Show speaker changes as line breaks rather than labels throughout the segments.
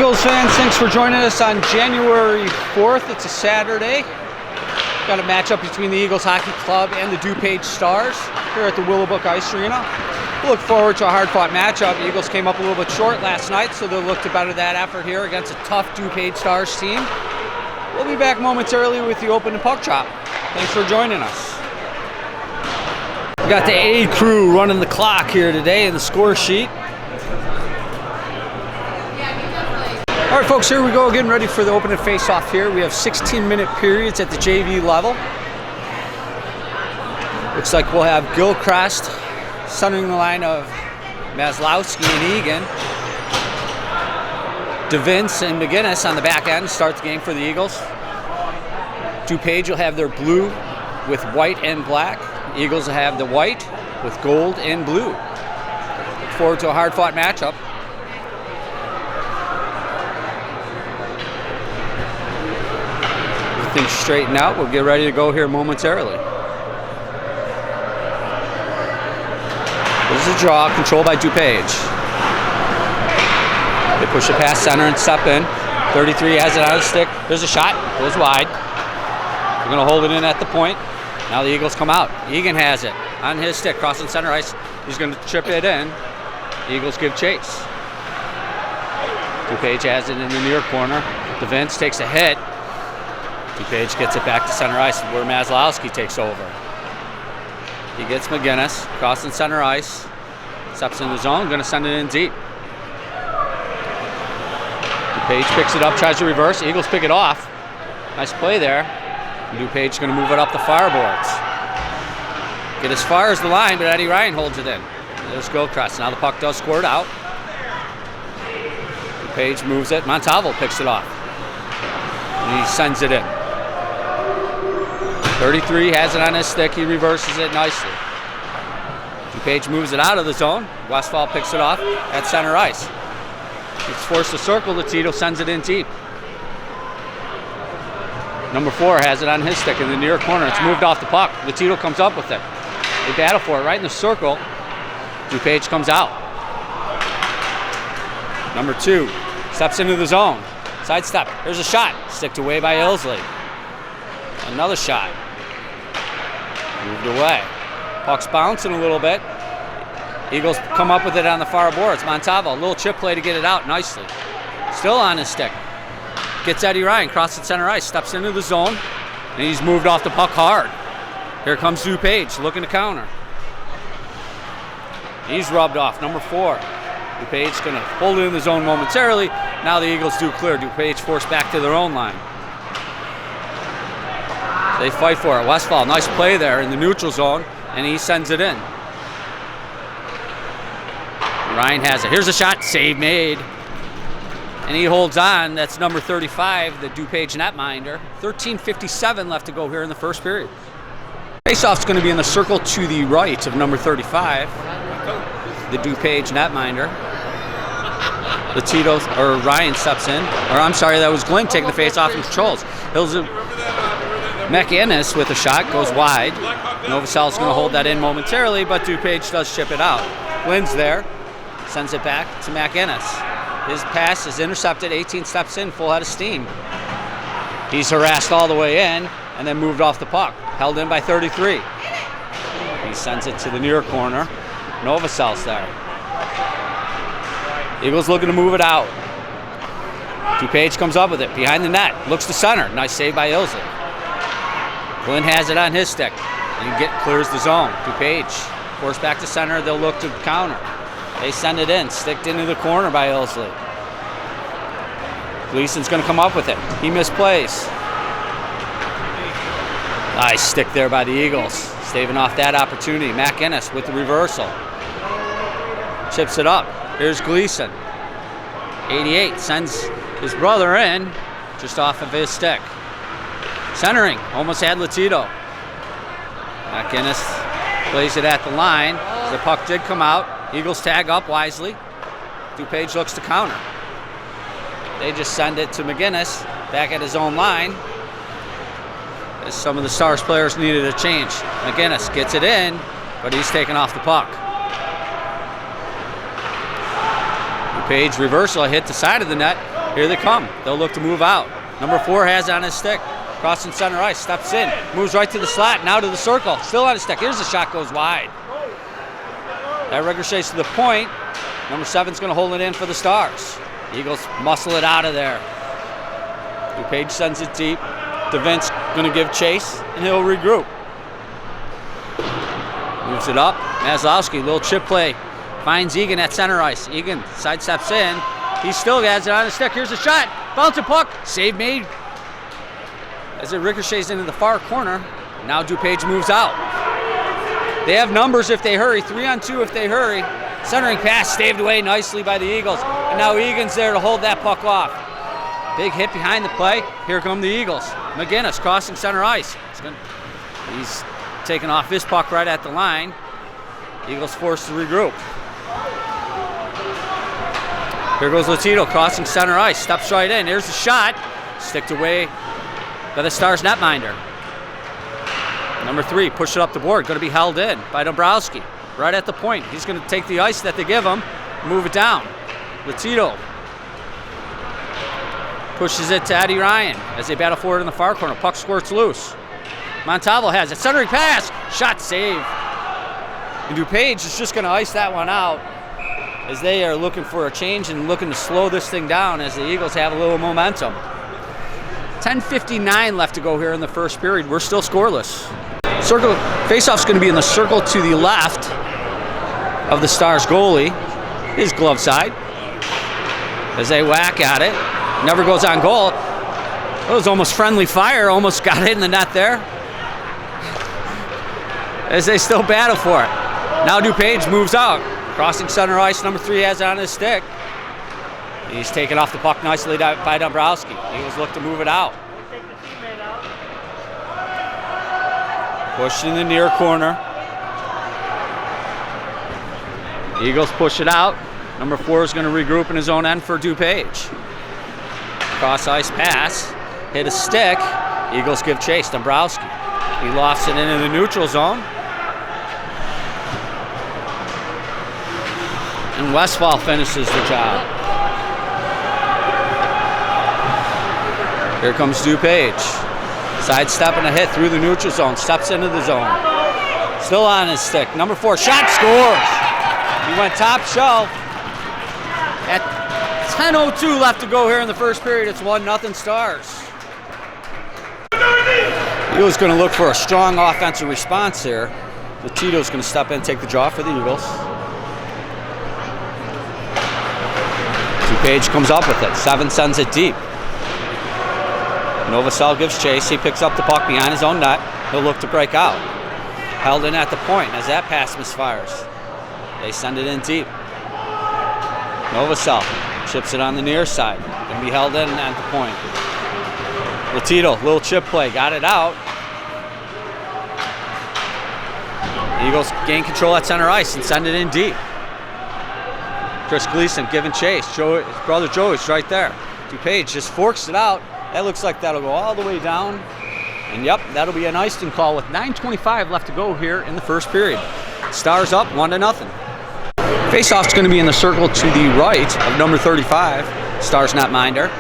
Eagles fans, thanks for joining us on January 4th. It's a Saturday. Got a matchup between the Eagles Hockey Club and the DuPage Stars here at the Willowbrook Ice Arena. We look forward to a hard-fought matchup. The Eagles came up a little bit short last night, so they'll look to better that effort here against a tough DuPage Stars team. We'll be back momentarily with the open and puck drop. Thanks for joining us. We got the A crew running the clock here today in the score sheet. All right, folks, here we go, getting ready for the open and face-off here. We have 16-minute periods at the JV level. Looks like we'll have Gilchrist centering the line of Maslowski and Egan. DeVince and McGinnis on the back end start the game for the Eagles. DuPage will have their blue with white and black. Eagles will have the white with gold and blue. Look forward to a hard-fought matchup. Things straighten out. We'll get ready to go here momentarily. This is a draw, controlled by DuPage. They push it past center and step in. 33 has it on his stick. There's a shot, goes wide. They're going to hold it in at the point. Now the Eagles come out. Egan has it on his stick, crossing center ice. He's going to chip it in. The Eagles give chase. DuPage has it in the near corner. DeVince takes a hit. DuPage gets it back to center ice where Maslowski takes over. He gets McGinnis, crossing center ice, steps in the zone, going to send it in deep. DuPage picks it up, tries to reverse. Eagles pick it off. Nice play there. DuPage going to move it up the fireboards. Get as far as the line, but Eddie Ryan holds it in. There's Gilchrist. Now the puck does squirt out. DuPage moves it. Montalvo picks it off. And he sends it in. 33 has it on his stick. He reverses it nicely. DuPage moves it out of the zone. Westfall picks it off at center ice. He's forced to circle. Tito sends it in deep. Number 4 has it on his stick in the near corner. It's moved off the puck. Tito comes up with it. They battle for it right in the circle. DuPage comes out. Number 2 steps into the zone. Sidestep. There's a shot. Sticked away by Ilsley. Another shot. Moved away. Puck's bouncing a little bit. Eagles come up with it on the far boards. Montalvo, a little chip play to get it out nicely. Still on his stick. Gets Eddie Ryan, crosses center ice, steps into the zone, and he's moved off the puck hard. Here comes DuPage, looking to counter. He's rubbed off, number 4. DuPage going to hold it in the zone momentarily. Now the Eagles do clear. DuPage forced back to their own line. They fight for it. Westfall, nice play there in the neutral zone, and he sends it in. Ryan has it. Here's a shot, save made. And he holds on. That's number 35, the DuPage netminder. 13:57 left to go here in the first period. Faceoff's going to be in the circle to the right of number 35, the DuPage netminder. The Tito, or Ryan steps in. Or I'm sorry, that was Glenn taking the faceoff and controls. McInnes with a shot, goes wide. Novosel's going to hold that in momentarily, but DuPage does chip it out. Glynn's there, sends it back to McInnes. His pass is intercepted, 18 steps in, full head of steam. He's harassed all the way in, and then moved off the puck. Held in by 33. He sends it to the near corner. Novosel's there. Eagles looking to move it out. DuPage comes up with it, behind the net, looks to center. Nice save by Ilsley. Glenn has it on his stick. And clears the zone. DuPage forced back to center. They'll look to counter. They send it in. Sticked into the corner by Ilsley. Gleason's going to come up with it. He misplays. Nice stick there by the Eagles. Staving off that opportunity. McInnes with the reversal. Chips it up. Here's Gleason. 88 sends his brother in just off of his stick. Centering, almost had Latito. McInnes plays it at the line. The puck did come out. Eagles tag up wisely. DuPage looks to counter. They just send it to McGinnis back at his own line. As some of the Stars players needed a change. McGinnis gets it in, but he's taken off the puck. DuPage reversal, hit the side of the net. Here they come. They'll look to move out. Number 4 has it on his stick. Crossing center ice, steps in, moves right to the slot, now to the circle. Still on his stick. Here's the shot, goes wide. That ricochets to the point. Number 7's going to hold it in for the Stars. Eagles muscle it out of there. DuPage sends it deep. DeVince going to give chase, and he'll regroup. Moves it up. Maslowski, little chip play. Finds Egan at center ice. Egan sidesteps in. He still has it on his stick. Here's a shot. Bouncing puck. Save made as it ricochets into the far corner. Now DuPage moves out. They have numbers if they hurry. 3-on-2 if they hurry. Centering pass staved away nicely by the Eagles. And now Egan's there to hold that puck off. Big hit behind the play. Here come the Eagles. McGinnis crossing center ice. He's taking off his puck right at the line. Eagles forced to regroup. Here goes Latito crossing center ice. Steps right in. Here's the shot. Sticked away by the Stars netminder. Number 3, push it up the board. Going to be held in by Dombrowski. Right at the point. He's going to take the ice that they give him, move it down. Latito pushes it to Eddie Ryan as they battle forward in the far corner. Puck squirts loose. Montalvo has it. Centering pass. Shot save. And DuPage is just going to ice that one out as they are looking for a change and looking to slow this thing down as the Eagles have a little momentum. 10:59 left to go here in the first period. We're still scoreless. Circle faceoff's going to be in the circle to the left of the Stars goalie, his glove side, as they whack at it. Never goes on goal. It was almost friendly fire, almost got it in the net there. As they still battle for it. Now DuPage moves out. Crossing center ice, number 3 has it on his stick. He's taken off the puck nicely by Dombrowski. Eagles look to move it out. Pushed in the near corner. Eagles push it out. Number 4 is going to regroup in his own end for DuPage. Cross ice pass. Hit a stick. Eagles give chase. Dombrowski. He lofts it into the neutral zone. And Westfall finishes the job. Here comes DuPage. Sidestepping a hit through the neutral zone. Steps into the zone. Still on his stick. Number 4, shot, scores. He went top shelf. At 10:02 left to go here in the first period. It's 1-0 Stars. Eagles going to look for a strong offensive response here. Latito's going to step in, take the draw for the Eagles. DuPage comes up with it. 7 sends it deep. Novosel gives chase. He picks up the puck behind his own net. He'll look to break out. Held in at the point as that pass misfires. They send it in deep. Novosel chips it on the near side. Going to be held in at the point. Latito, little chip play, got it out. Eagles gain control at center ice and send it in deep. Chris Gleason giving chase. His brother Joey's right there. DuPage just forks it out. That looks like that'll go all the way down. And yep, that'll be an icing call with 9:25 left to go here in the first period. Stars up 1-0. Faceoff's going to be in the circle to the right of number 35, Stars netminder.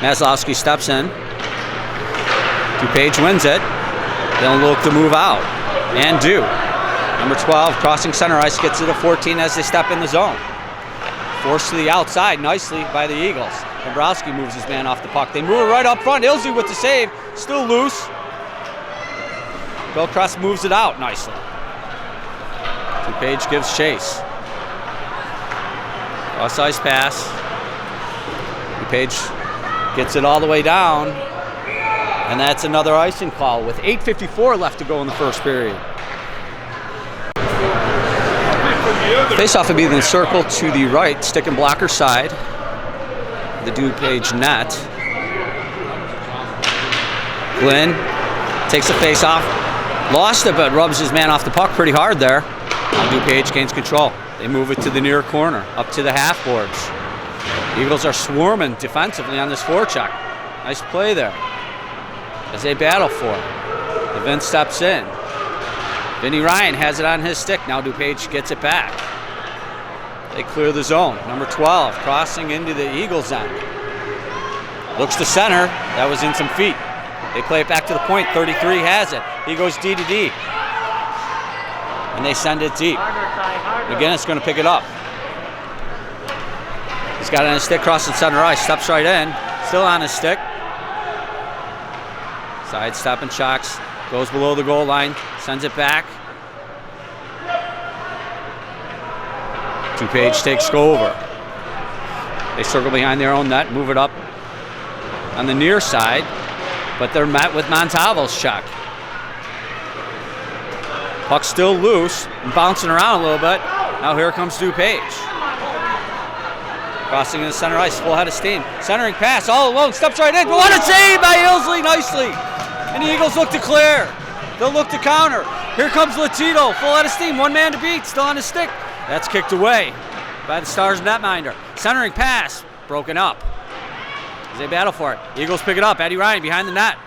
Maslowski steps in. DuPage wins it. They'll look to move out. And do. Number 12 crossing center ice gets it a 14 as they step in the zone. Forced to the outside nicely by the Eagles. Dombrowski moves his man off the puck. They move it right up front. Ilse with the save. Still loose. Billcrest moves it out nicely. DuPage gives chase. Cross ice pass. DuPage gets it all the way down. And that's another icing call with 8:54 left to go in the first period. Faceoff would be in the circle to the right, stick and blocker side. The DuPage net. Glenn takes the faceoff. Lost it, but rubs his man off the puck pretty hard there. Now DuPage gains control. They move it to the near corner, up to the half boards. Eagles are swarming defensively on this forecheck. Nice play there as they battle for it. The Vince steps in. Vinny Ryan has it on his stick. Now DuPage gets it back. They clear the zone. Number 12 crossing into the Eagles' end. Looks to center. That was in some feet. They play it back to the point. 33 has it. He goes D to D. And they send it deep. McGinnis going to pick it up. He's got it on his stick, crossing center ice. Steps right in. Still on his stick. Side step and shocks. Goes below the goal line. Sends it back. DuPage takes over. They circle behind their own net, move it up on the near side, but they're met with Montalvo's check. Puck still loose and bouncing around a little bit. Now here comes DuPage. Crossing in the center ice, full head of steam. Centering pass, all alone, steps right in. What a save by Ilsley, nicely. And the Eagles look to clear. They'll look to counter. Here comes Latito, full head of steam, one man to beat, still on his stick. That's kicked away by the Stars netminder. Centering pass, broken up. As they battle for it. Eagles pick it up, Eddie Ryan behind the net.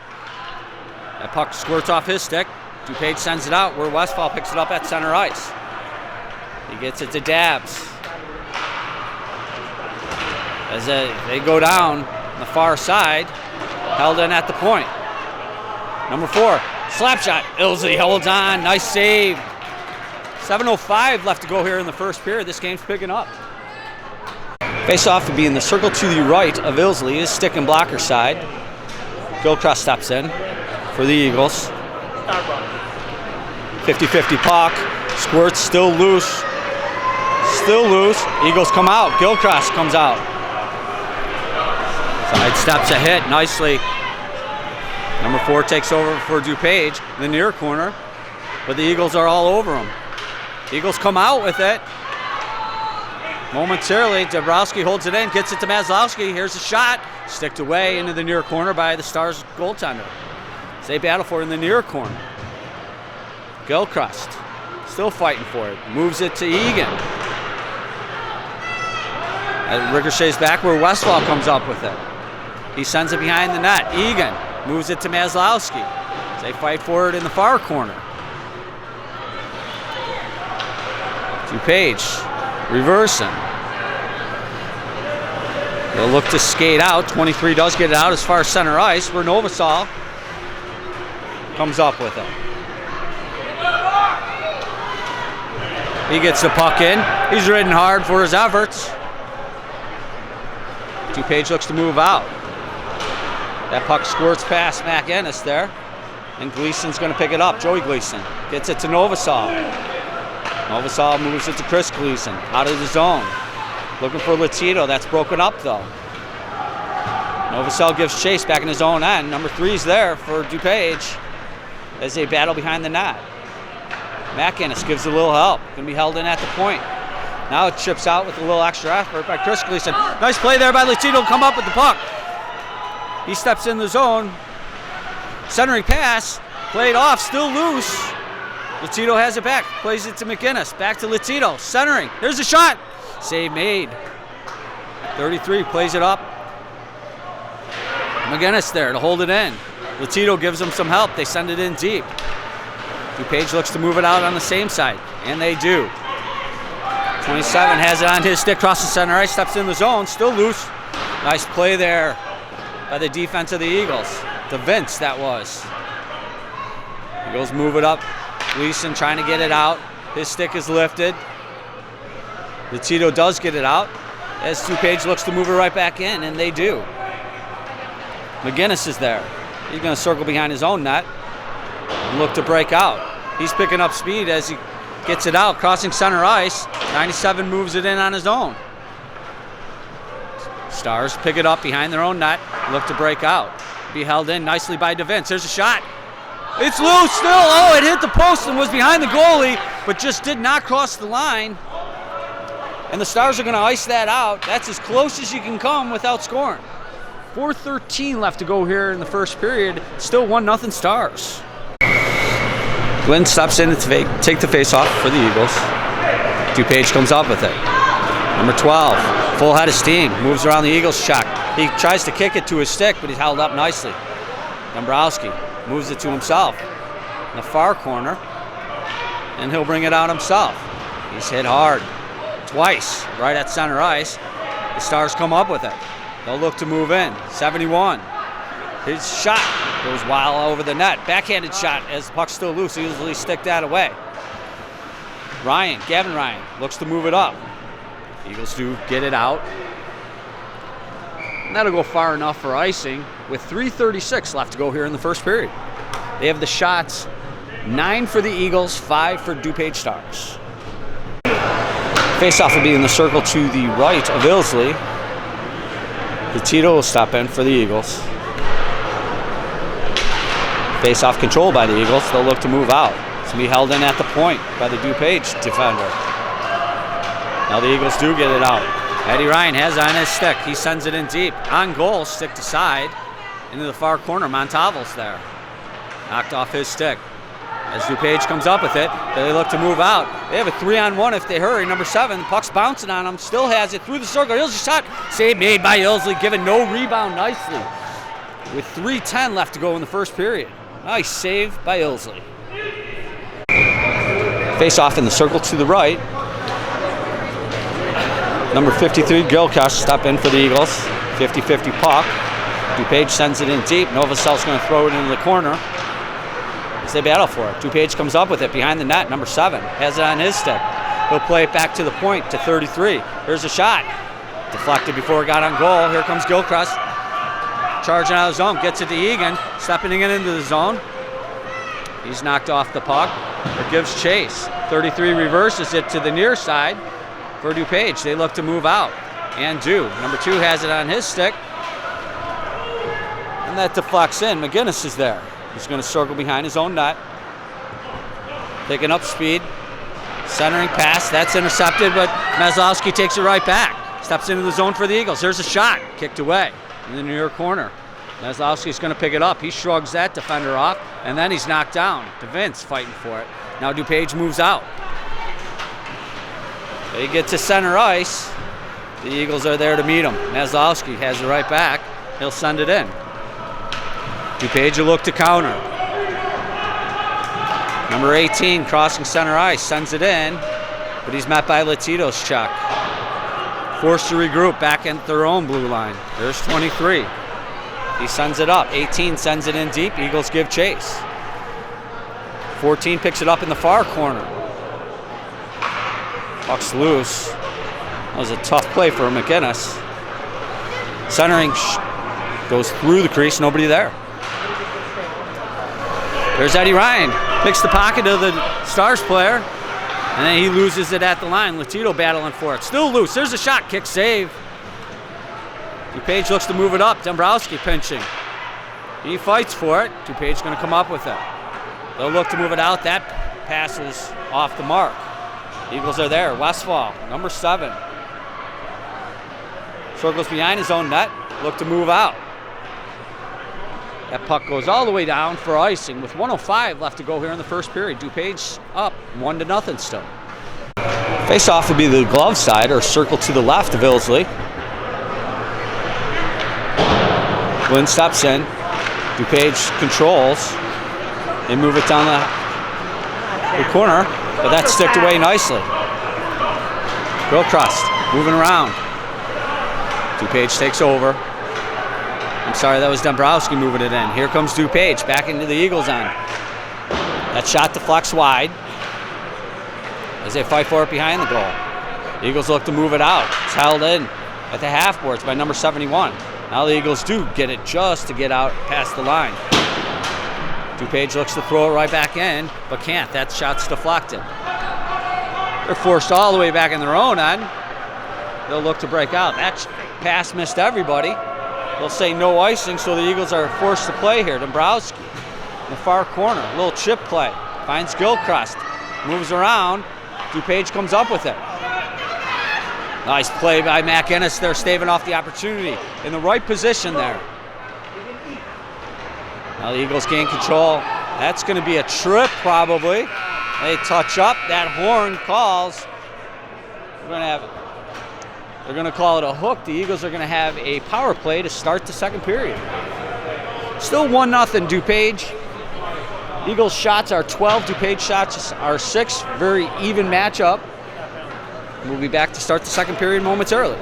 That puck squirts off his stick. DuPage sends it out where Westfall picks it up at center ice. He gets it to Dabbs. As they go down on the far side, held in at the point. Number 4, slap shot. Ilsley holds on, nice save. 7:05 left to go here in the first period. This game's picking up. Face-off would be in the circle to the right of Ilsley, his stick and blocker side. Gilchrist steps in for the Eagles. 50-50 puck. Squirts still loose. Still loose. Eagles come out. Gilchrist comes out. Side steps a hit nicely. Number 4 takes over for DuPage in the near corner, but the Eagles are all over him. Eagles come out with it. Momentarily, Dabrowski holds it in, gets it to Maslowski. Here's a shot. Sticked away into the near corner by the Stars goaltender. As they battle for it in the near corner. Gilchrist still fighting for it. Moves it to Egan. And ricochets back where Westfall comes up with it. He sends it behind the net. Egan moves it to Maslowski. As they fight for it in the far corner. DuPage reversing. They'll look to skate out. 23 does get it out as far as center ice, where Novasol comes up with it. He gets the puck in. He's ridden hard for his efforts. DuPage looks to move out. That puck squirts past McInnes there. And Gleason's going to pick it up. Joey Gleason gets it to Novasol. Novasol moves it to Chris Gleason, out of the zone. Looking for Latito, that's broken up though. Novasol gives chase back in his own end. Number 3's there for DuPage as they battle behind the net. McInnes gives a little help, can be held in at the point. Now it chips out with a little extra effort by Chris Gleason. Nice play there by Latito to come up with the puck. He steps in the zone. Centering pass, played off, still loose. Latito has it back, plays it to McInnes, back to Latito, centering, there's a shot, save made. 33 plays it up. McInnes there to hold it in. Latito gives them some help, they send it in deep. DuPage looks to move it out on the same side, and they do. 27 has it on his stick, crosses center ice, steps in the zone, still loose. Nice play there by the defense of the Eagles. To Vince, that was. Eagles move it up. Gleason trying to get it out. His stick is lifted. Latito does get it out as DuPage looks to move it right back in, and they do. McInnes is there. He's going to circle behind his own net and look to break out. He's picking up speed as he gets it out, crossing center ice. 97 moves it in on his own. Stars pick it up behind their own net, look to break out. Be held in nicely by DeVince. There's a shot. It's loose still. Oh, it hit the post and was behind the goalie, but just did not cross the line. And the Stars are going to ice that out. That's as close as you can come without scoring. 4:13 left to go here in the first period. Still 1-0 Stars. Glenn steps in to take the face-off for the Eagles. DuPage comes up with it. Number 12, full head of steam, moves around the Eagles' check. He tries to kick it to his stick, but he's held up nicely. Dombrowski moves it to himself in the far corner, and he'll bring it out himself. He's hit hard twice right at center ice. The Stars come up with it. They'll look to move in. 71. His shot goes wild over the net. Backhanded shot as the puck's still loose. He usually stick that away. Gavin Ryan looks to move it up. Eagles do get it out. And that'll go far enough for icing with 3:36 left to go here in the first period. They have the shots, 9 for the Eagles, 5 for DuPage Stars. Face-off will be in the circle to the right of Ilsley. Tito will stop in for the Eagles. Face-off controlled by the Eagles. They'll look to move out. It's going to be held in at the point by the DuPage defender. Now the Eagles do get it out. Eddie Ryan has it on his stick. He sends it in deep. On goal, stick to side. Into the far corner. Montalvo's there. Knocked off his stick. As DuPage comes up with it, they look to move out. They have a 3-on-1 if they hurry. Number 7, the puck's bouncing on him. Still has it through the circle. Ilsley shot. Save made by Ilsley, given no rebound nicely. With 3:10 left to go in the first period. Nice save by Ilsley. Face off in the circle to the right. Number 53, Gilchrist, step in for the Eagles. 50-50 puck. DuPage sends it in deep. Novosel's going to throw it into the corner. They battle for it. DuPage comes up with it behind the net. Number 7 has it on his stick. He'll play it back to the point to 33. Here's a shot. Deflected before it got on goal. Here comes Gilchrist. Charging out of the zone. Gets it to Egan. Stepping it into the zone. He's knocked off the puck. It gives chase. 33 reverses it to the near side for DuPage. They look to move out. And do. Number 2 has it on his stick. And that deflects in. McGinnis is there. He's going to circle behind his own net. Picking up speed. Centering pass. That's intercepted, but Maslowski takes it right back. Steps into the zone for the Eagles. There's a shot. Kicked away in the near corner. Maslowski's going to pick it up. He shrugs that defender off, and then he's knocked down. DeVince fighting for it. Now DuPage moves out. They get to center ice. The Eagles are there to meet him. Maslowski has it right back. He'll send it in. DuPage will look to counter. Number 18 crossing center ice, sends it in, but he's met by Latito's check. Forced to regroup back into their own blue line. There's 23. He sends it up. 18 sends it in deep. Eagles give chase. 14 picks it up in the far corner. Puck's loose. That was a tough play for McGinnis. Centering goes through the crease, nobody there. There's Eddie Ryan, picks the pocket of the Stars player, and then he loses it at the line. Latito battling for it. Still loose. There's a shot. Kick save. DuPage looks to move it up. Dombrowski pinching. He fights for it. DuPage going to come up with it. They'll look to move it out. That pass is off the mark. Eagles are there. Westfall, number 7. Circles behind his own net. Look to move out. That puck goes all the way down for icing with 1:05 left to go here in the first period. DuPage up 1-0 still. Face-off will be the glove side or circle to the left of Ilsley. Glynn steps in. DuPage controls. They move it down the corner, but that's sticked away nicely. Gilchrist moving around. DuPage takes over. I'm sorry, that was Dombrowski moving it in. Here comes DuPage back into the Eagles end. That shot deflects wide as they fight for it behind the goal. The Eagles look to move it out. It's held in at the half boards by number 71. Now the Eagles do get it just to get out past the line. DuPage looks to throw it right back in, but can't. That shot's deflected. They're forced all the way back in their own end. They'll look to break out. That pass missed everybody. They'll say no icing, so the Eagles are forced to play here. Dombrowski in the far corner. A little chip play. Finds Gilchrist. Moves around. DuPage comes up with it. Nice play by McInnes there, staving off the opportunity. In the right position there. Now the Eagles gain control. That's going to be a trip probably. They touch up. That horn calls. They're going to call it a hook. The Eagles are going to have a power play to start the second period. Still 1-0 DuPage. Eagles shots are 12. DuPage shots are 6. Very even matchup. We'll be back to start the second period momentarily.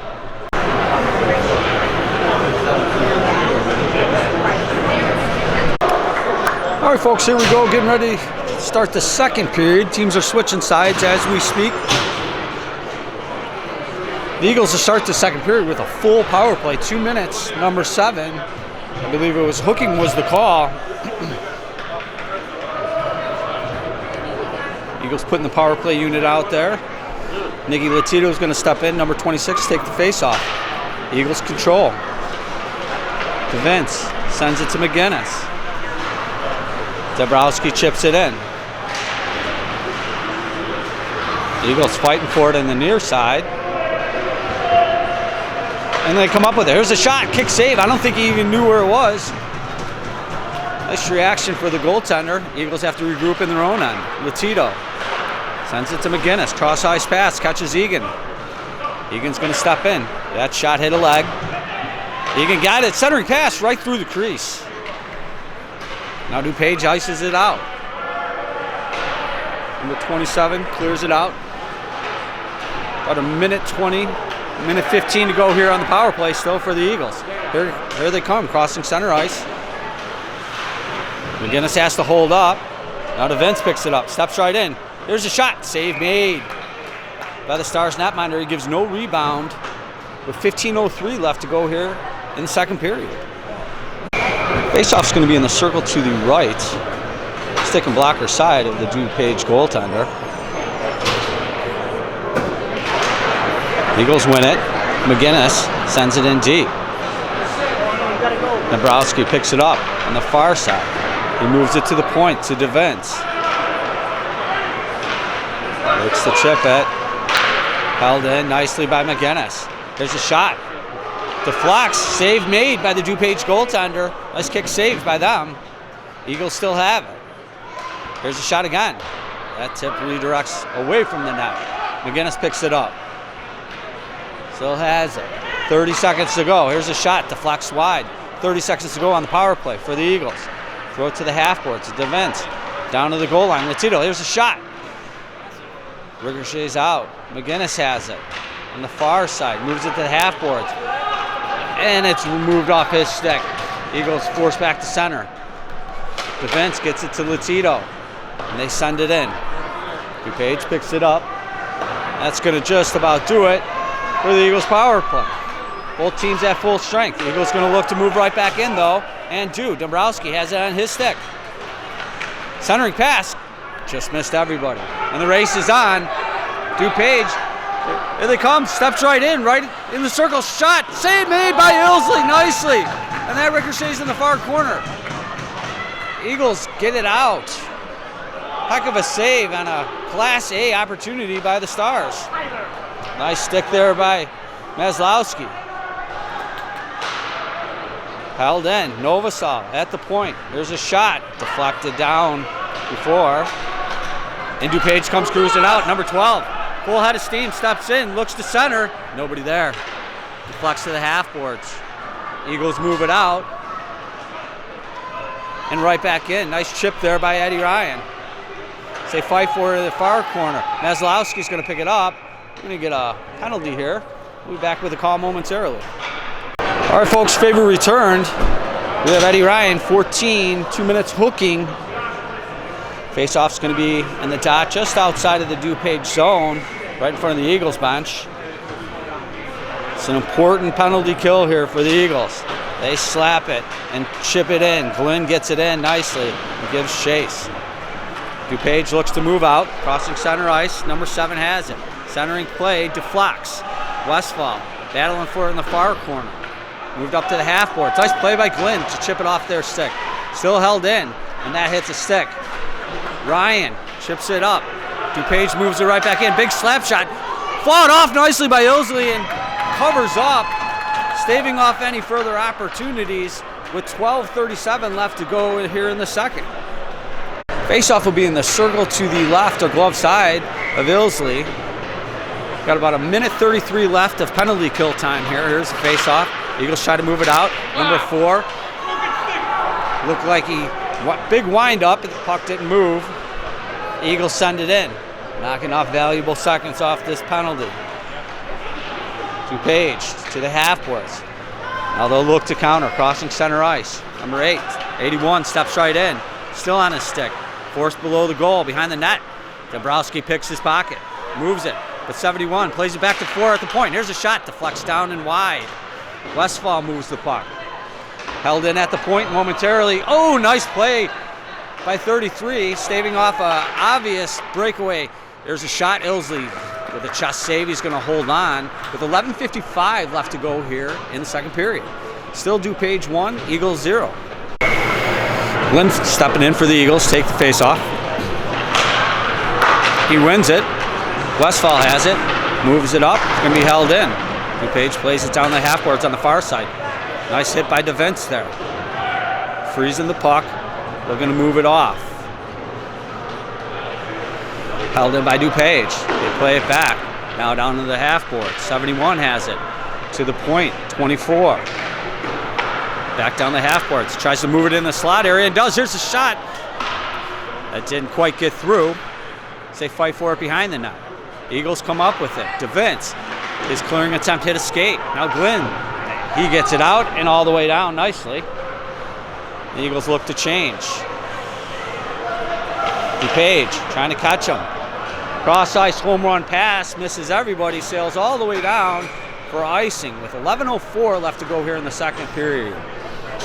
All right, folks, here we go, getting ready to start the second period. Teams are switching sides as we speak. The Eagles will start the second period with a full power play, 2 minutes, number 7. I believe it was hooking was the call. Eagles putting the power play unit out there. Nicky Latito is going to step in, number 26, take the face-off. Eagles control. To Vince, sends it to McGinnis. Dabrowski chips it in. Eagles fighting for it on the near side. And they come up with it. Here's a shot, kick save. I don't think he even knew where it was. Nice reaction for the goaltender. Eagles have to regroup in their own end. Latito sends it to McGinnis. Cross-ice pass, catches Egan. Egan's going to step in. That shot hit a leg. Egan got it. Centering pass right through the crease. Now DuPage ices it out. Number 27 clears it out. About a minute 20, minute 15 to go here on the power play still for the Eagles. Here they come, crossing center ice. McGinnis has to hold up. Now Vince picks it up, steps right in. There's a shot, save made by the Stars netminder. He gives no rebound with 15:03 left to go here in the second period. Faceoff's going to be in the circle to the right, stick and blocker side of the DuPage goaltender. Eagles win it. McGinnis sends it in deep. Dabrowski picks it up on the far side. He moves it to the point to DeVince. Looks to chip it. Held in nicely by McGinnis. There's a shot. Deflects, save made by the DuPage goaltender. Nice kick saved by them. Eagles still have it. Here's a shot again. That tip redirects away from the net. McGinnis picks it up. Still has it. 30 seconds to go. Here's a shot, deflects wide. 30 seconds to go on the power play for the Eagles. Throw it to the half board, to DeVince. Down to the goal line, Latito, here's a shot. Ricochets out. McGinnis has it. On the far side, moves it to the half boards. And it's removed off his stick. Eagles force back to center. DeVince gets it to Latito. And they send it in. DuPage picks it up. That's going to just about do it for the Eagles power play. Both teams at full strength. The Eagles going to look to move right back in though. And do. Dabrowski has it on his stick. Centering pass. Just missed everybody. And the race is on. DuPage. Here they come. Steps right in the circle. Shot. Save made by Ilsley nicely. And that ricochets in the far corner. Eagles get it out. Heck of a save on a Class A opportunity by the Stars. Nice stick there by Maslowski. Held in. Novosel at the point. There's a shot. Deflected down before. And DuPage comes cruising out. Number 12. Full head of steam. Steps in. Looks to center. Nobody there. Deflects to the half boards. Eagles move it out. And right back in. Nice chip there by Eddie Ryan. They fight for it in the far corner. Maslowski's going to pick it up. We're going to get a penalty here. We'll be back with a call momentarily. All right, folks, favor returned. We have Eddie Ryan, 14, 2 minutes hooking. Faceoff's going to be in the dot just outside of the DuPage zone, right in front of the Eagles bench. It's an important penalty kill here for the Eagles. They slap it and chip it in. Glenn gets it in nicely and gives chase. DuPage looks to move out, crossing center ice. Number 7 has it. Centering play, deflects. Westfall battling for it in the far corner. Moved up to the half board. Nice play by Glenn to chip it off their stick. Still held in, and that hits a stick. Ryan chips it up. DuPage moves it right back in. Big slap shot. Fought off nicely by Ilsley and covers up, staving off any further opportunities with 12:37 left to go here in the second. Faceoff will be in the circle to the left or glove side of Ilsley. Got about a minute 33 left of penalty kill time here. Here's the faceoff. Eagles try to move it out. Number 4. Looked like big wind up, but the puck didn't move. Eagles send it in. Knocking off valuable seconds off this penalty. DuPage to the half boards. Now they'll look to counter, crossing center ice. Number 8, 81, steps right in. still on his stick. Forced below the goal, behind the net. Dombrowski picks his pocket, moves it. But 71 plays it back to 4 at the point. Here's a shot, deflects down and wide. Westphal moves the puck. Held in at the point momentarily. Oh, nice play by 33, staving off an obvious breakaway. There's a shot, Ilsley with a chest save. He's going to hold on with 11:55 left to go here in the second period. Still DuPage 1, Eagles 0. Lynn stepping in for the Eagles, take the face-off. He wins it. Westphal has it, moves it up. It's going to be held in. DuPage plays it down the half boards on the far side. Nice hit by DeVince there. Freezing the puck. They're going to move it off. Held in by DuPage. They play it back. Now down to the half board. 71 has it. To the point, 24. Back down the half boards. Tries to move it in the slot area and does. Here's a shot. That didn't quite get through. They fight for it behind the net. Eagles come up with it. DeVince, his clearing attempt hit a skate. Now Glenn, he gets it out and all the way down nicely. The Eagles look to change. DuPage trying to catch him. Cross ice home run pass, misses everybody, sails all the way down for icing with 11:04 left to go here in the second period.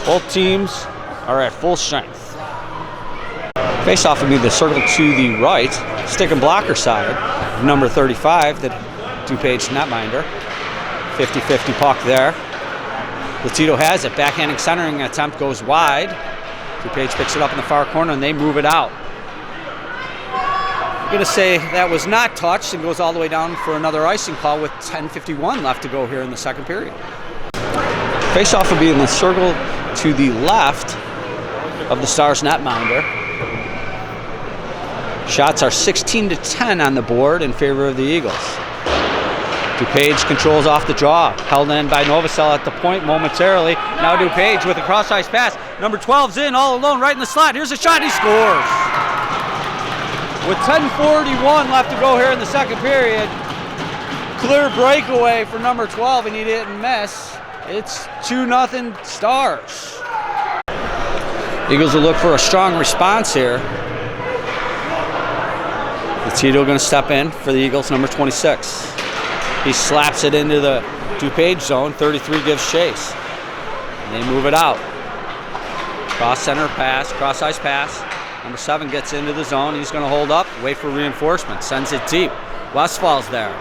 Both teams are at full strength. Face-off would be the circle to the right, stick and blocker side, number 35, the DuPage netminder. 50-50 puck there. Latito has it, backhanding centering attempt goes wide. DuPage picks it up in the far corner and they move it out. I'm going to say that was not touched and goes all the way down for another icing call with 10:51 left to go here in the second period. Face-off would be in the circle to the left of the Stars netminder. Shots are 16-10 on the board in favor of the Eagles. DuPage controls off the draw. Held in by Novosel at the point momentarily. Now DuPage with a cross-ice pass. Number 12's in all alone right in the slot. Here's a shot. He scores. With 10:41 left to go here in the second period. Clear breakaway for number 12 and he didn't miss. It's 2-0 Stars. Eagles will look for a strong response here. Tito going to step in for the Eagles, number 26. He slaps it into the DuPage zone. 33 gives chase. And they move it out. Cross center pass, cross ice pass. Number 7 gets into the zone. He's going to hold up, wait for reinforcement. Sends it deep. Westfall's there.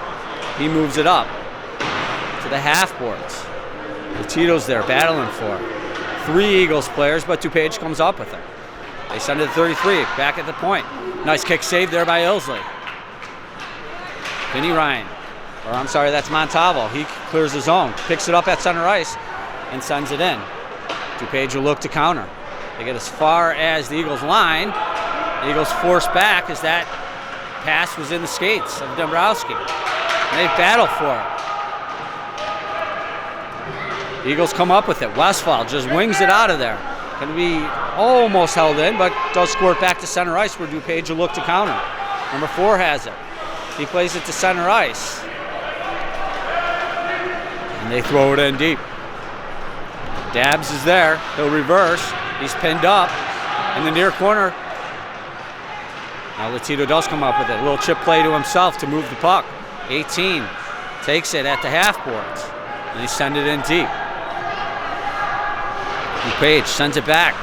He moves it up to the half boards. Tito's there battling for it. 3 Eagles players, but DuPage comes up with it. They send it to 33, back at the point. Nice kick save there by Ilsley. Vinny Ryan, or I'm sorry, that's Montalvo. He clears the zone, picks it up at center ice, and sends it in. DuPage will look to counter. They get as far as the Eagles line. The Eagles force back as that pass was in the skates of Dombrowski. And they battle for it. The Eagles come up with it. Westphal just wings it out of there. Going to be almost held in, but does squirt back to center ice where DuPage will look to counter. Number 4 has it. He plays it to center ice. And they throw it in deep. Dabbs is there. He'll reverse. He's pinned up in the near corner. Now Latito does come up with it. A little chip play to himself to move the puck. 18 takes it at the half boards. And they send it in deep. DuPage sends it back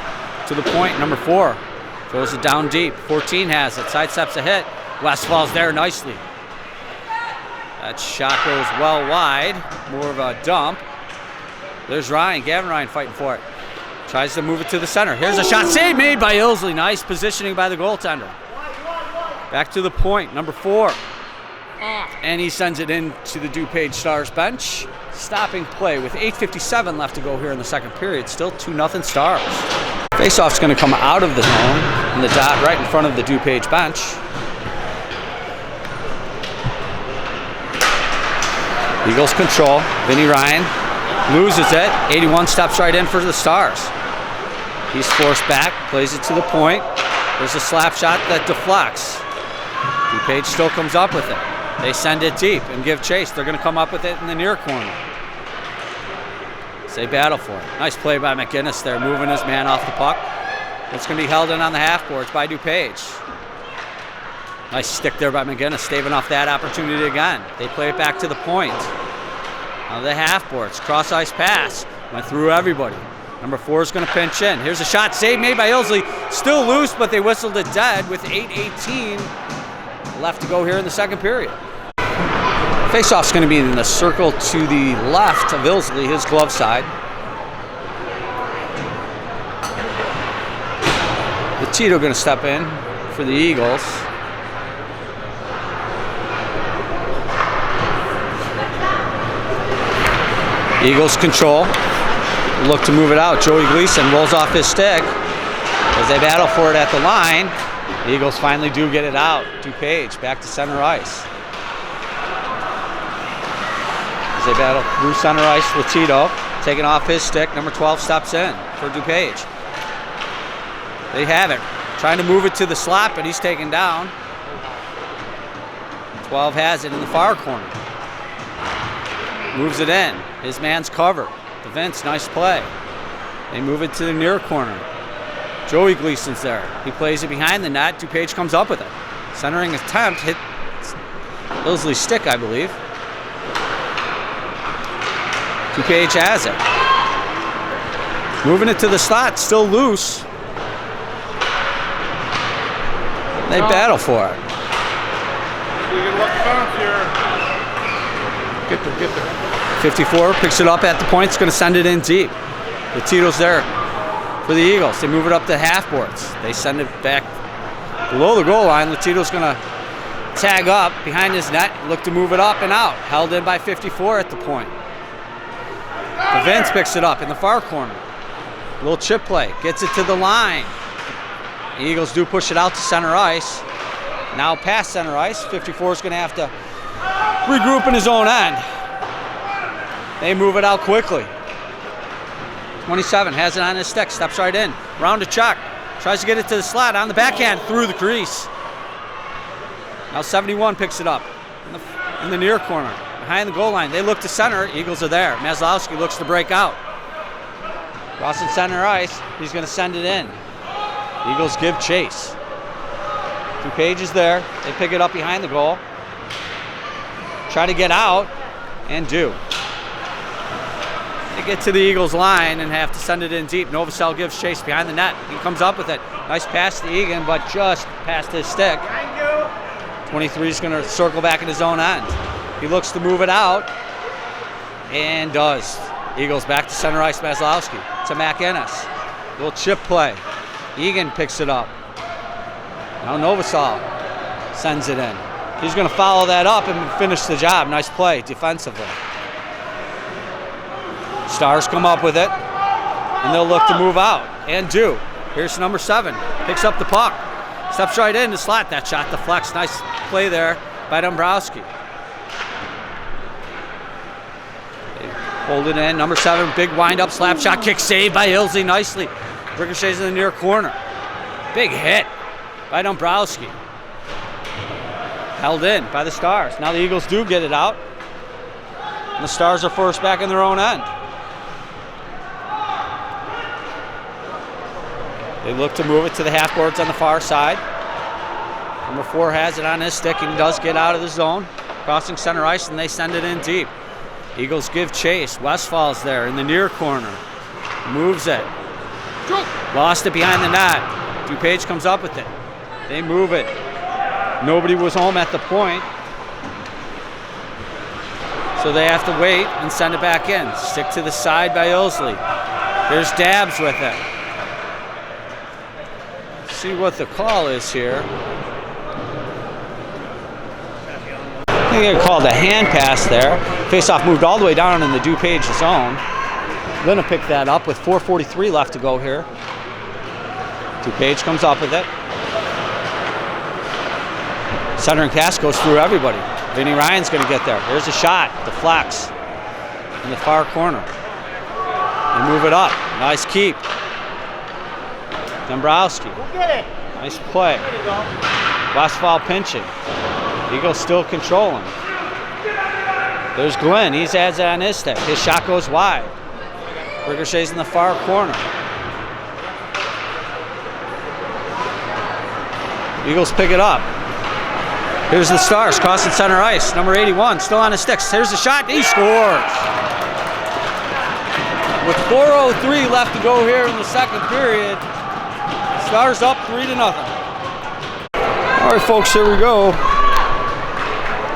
to the point. Number 4 throws it down deep. 14 has it. Sidesteps a hit. Westfall's there nicely. That shot goes well wide. More of a dump. There's Ryan. Gavin Ryan fighting for it. Tries to move it to the center. Here's a shot. Save made by Ilsley. Nice positioning by the goaltender. Back to the point. Number 4. And he sends it in to the DuPage Stars bench. Stopping play with 8:57 left to go here in the second period. Still 2-0 Stars. Faceoff's going to come out of the zone in the dot right in front of the DuPage bench. Eagles control. Vinny Ryan loses it. 81 steps right in for the Stars. He's forced back, plays it to the point. There's a slap shot that deflects. DuPage still comes up with it. They send it deep and give chase. They're going to come up with it in the near corner. They battle for it. Nice play by McGinnis there, moving his man off the puck. It's going to be held in on the half boards by DuPage. Nice stick there by McGinnis, staving off that opportunity again. They play it back to the point. Now the half boards, cross ice pass, went through everybody. Number 4 is going to pinch in. Here's a shot, save made by Ilsley. Still loose, but they whistled it dead with 8:18 left to go here in the second period. Face-off's going to be in the circle to the left of Ilsley, his glove side. Tito going to step in for the Eagles. Eagles control. Look to move it out. Joey Gleason rolls off his stick as they battle for it at the line. The Eagles finally do get it out. DuPage back to center ice. As they battle through center ice with Tito, taking off his stick. Number 12 steps in for DuPage. They have it. Trying to move it to the slot, but he's taken down. 12 has it in the far corner. Moves it in. His man's covered. To Vince, nice play. They move it to the near corner. Joey Gleason's there. He plays it behind the net. DuPage comes up with it. Centering attempt hit Ilsley's stick, I believe. DuPage has it. Moving it to the slot, still loose. They battle for it.
You can look bounce here. Get there.
54 picks it up at the point. It's going to send it in deep. The Tito's there for the Eagles. They move it up to half boards. They send it back below the goal line. Latito's going to tag up behind his net, look to move it up and out. Held in by 54 at the point. Vince picks it up in the far corner. A little chip play. Gets it to the line. The Eagles do push it out to center ice. Now past center ice. 54 is going to have to regroup in his own end. They move it out quickly. 27 has it on his stick. Steps right in. Round to Chuck. Tries to get it to the slot on the backhand through the crease. Now 71 picks it up in the near corner. Behind the goal line. They look to center. Eagles are there. Maslowski looks to break out. Crossing center ice. He's going to send it in. Eagles give chase. DuPage is there. They pick it up behind the goal. Try to get out and do. They get to the Eagles line and have to send it in deep. Novosel gives chase behind the net. He comes up with it. Nice pass to Egan, but just past his stick. 23 is going to circle back in his own end. He looks to move it out and does. Eagles back to center ice. Maslowski to McInnes. Little chip play. Egan picks it up. Now Novosel sends it in. He's going to follow that up and finish the job. Nice play defensively. Stars come up with it, and they'll look to move out, and do. Here's number 7. Picks up the puck. Steps right in to slot. That shot deflects. Nice play there by Dombrowski. They hold it in. Number 7, big wind-up slap shot. Kick saved by Ilsley nicely. Ricochets in the near corner. Big hit by Dombrowski. Held in by the Stars. Now the Eagles do get it out. And the Stars are forced back in their own end. They look to move it to the half boards on the far side. Number 4 has it on his stick and does get out of the zone. Crossing center ice and they send it in deep. Eagles give chase. Westfall's there in the near corner. Moves it. Lost it behind the net. DuPage comes up with it. They move it. Nobody was home at the point. So they have to wait and send it back in. Stick to the side by Ilsley. There's Dabbs with it. See what the call is here. I think they called a hand pass there. Faceoff moved all the way down in the DuPage zone. Gonna pick that up with 4:43 left to go here. DuPage comes up with it. Centering pass goes through everybody. Vinny Ryan's gonna get there. There's a shot. Deflects in the far corner. They move it up. Nice keep. Dombrowski. Nice play. Westfall pinching. Eagles still controlling. There's Glenn. He has it on his stick. His shot goes wide. Ricochets in the far corner. Eagles pick it up. Here's the Stars crossing center ice. Number 81 still on his sticks. Here's the shot. He scores. With 4:03 left to go here in the second period, Stars up 3-0. All right, folks, here we go.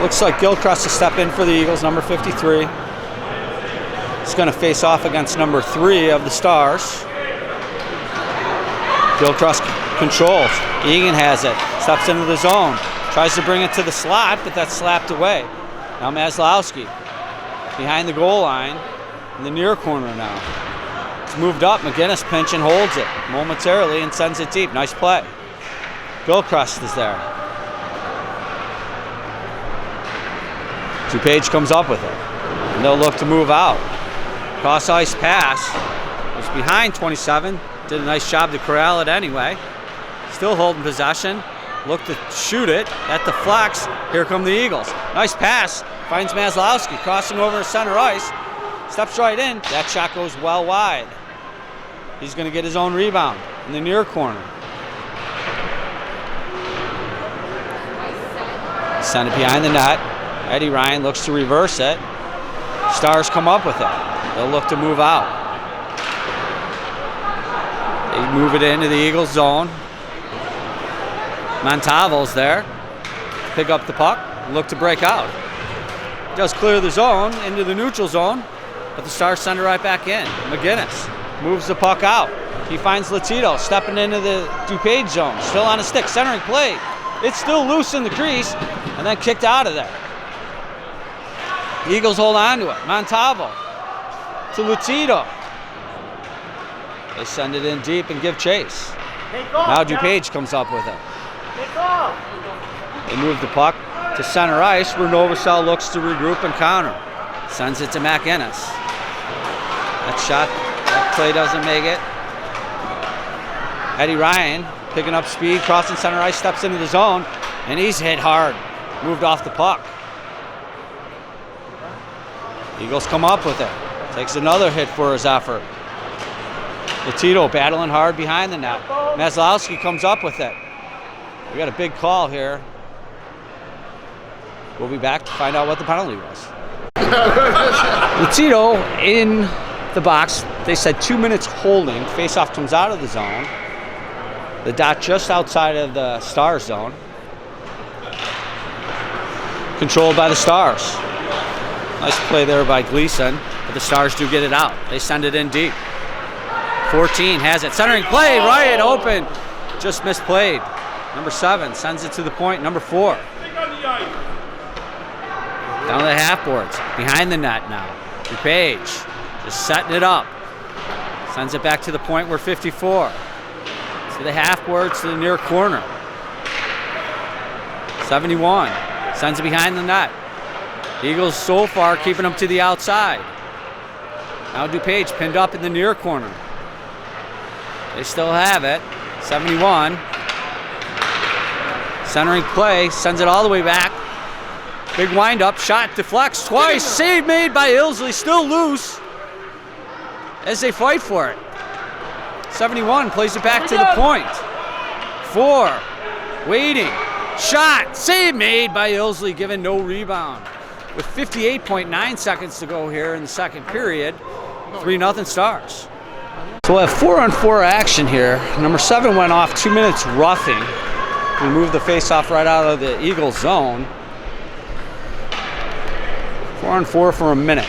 Looks like Gilchrist to step in for the Eagles, number 53. He's going to face off against number 3 of the Stars. Gilchrist controls. Egan has it. Steps into the zone. Tries to bring it to the slot, but that's slapped away. Now Maslowski behind the goal line in the near corner now. It's moved up. McGinnis pinch and holds it momentarily and sends it deep. Nice play. Gilchrist is there. DuPage comes up with it. And they'll look to move out. Cross ice pass. Was behind 27. Did a nice job to corral it anyway. Still holding possession. Look to shoot it. That deflects. Here come the Eagles. Nice pass. Finds Maslowski crossing over to center ice. Steps right in. That shot goes well wide. He's going to get his own rebound in the near corner. Send it behind the net. Eddie Ryan looks to reverse it. Stars come up with it. They'll look to move out. They move it into the Eagles zone. Montalvo's there. Pick up the puck. Look to break out. Does clear the zone into the neutral zone, but the Stars send it right back in. McGinnis moves the puck out. He finds Latito stepping into the DuPage zone. Still on a stick, centering play. It's still loose in the crease, and then kicked out of there. The Eagles hold on to it. Montalvo to Latito. They send it in deep and give chase. Now DuPage comes up with it. They move the puck to center ice where Novosel looks to regroup and counter. Sends it to McInnes. That shot, that play doesn't make it. Eddie Ryan picking up speed, crossing center ice, steps into the zone, and he's hit hard. Moved off the puck. Eagles come up with it. Takes another hit for his effort. Latito battling hard behind the net. Maslowski comes up with it. We got a big call here. We'll be back to find out what the penalty was. Latito in the box. They said 2 minutes holding. Faceoff comes out of the zone. The dot just outside of the Stars zone. Controlled by the Stars. Nice play there by Gleason, but the Stars do get it out. They send it in deep. 14 has it. Centering play, right open. Just misplayed. Number 7 sends it to the point. Number 4. Down to the half boards. Behind the net now. DuPage just setting it up. Sends it back to the point where 54. To the half boards to the near corner. 71. Sends it behind the net. The Eagles so far keeping them to the outside. Now DuPage pinned up in the near corner. They still have it. 71. Centering play, sends it all the way back. Big wind-up, shot deflects twice. Save made by Ilsley, still loose as they fight for it. 71 plays it back to the point. 4, waiting, shot, save made by Ilsley, given no rebound. With 58.9 seconds to go here in the second period, 3-0 Stars. So we'll have 4-on-4 action here. Number 7 went off 2 minutes roughing. We moved the face-off right out of the Eagles zone. 4-on-4 for a minute.